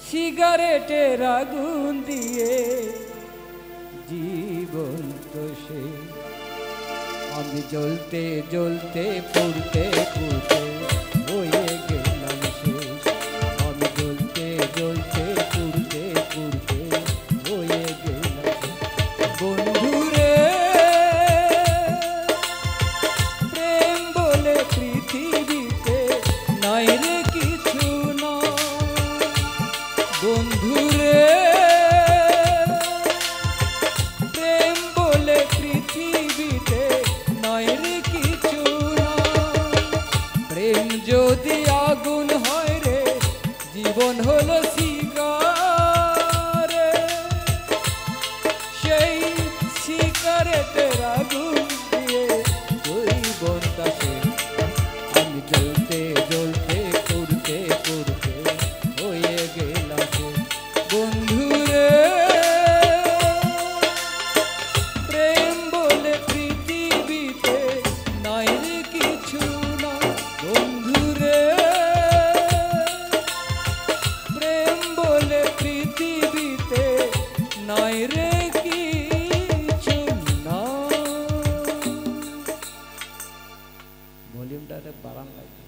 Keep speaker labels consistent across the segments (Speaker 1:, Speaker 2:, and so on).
Speaker 1: সিগারেটের আগুন দিয়ে জীবন তো সে আমি জ্বলতে জ্বলতে পুড়তে পুড়তে হয়ে গেলাম শেষ আমি জ্বলতে জ্বলতে পুড়তে পুড়তে হয়ে গেলাম বন্ধুরে প্রেম বলে পৃথিবীতে নাই রে কিছু না বন্ধুরে প্রেম বলে পৃথিবীতে নাই রে কিছু না প্রেম যদি আগুন হয় রে জীবন হলো সিগারেট সেই সিগারেটের আগুন দিয়ে জীবনটা শেষ আমি জ্বলতে জ্বলতে পুড়তে পুড়তে হয়ে গেলাম বন্ধুরে প্রেম বলে পৃথিবীতে নাই রে কিছু না বন্ধুরে প্রেম বলে পৃথিবীতে নাই রে কিছু না ভলিউমটা বাড়ান লাগবে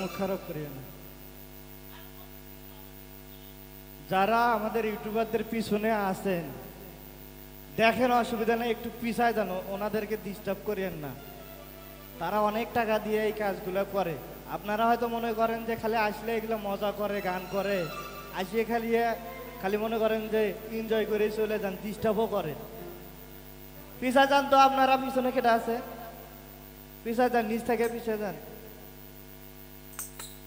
Speaker 2: মুখ খারাপ করিও না যারা আমাদের ইউটিউবারদের পিছনে আছেন দেখেন অসুবিধা নেই একটু পিছায় জানো ওনাদেরকে ডিস্টার্ব করিয়েন না তারা অনেক টাকা দিয়ে এই কাজগুলো করে আপনারা হয়তো মনে করেন যে খালি আসলে এগুলো মজা করে গান করে আসিয়ে খালি মনে করেন যে এনজয় করে চলে যান ডিস্টার্বও করে পিছায় যান তো আপনারা পিছনে কেটে আছে পিছায় যান নিচ থেকে পিছিয়ে যান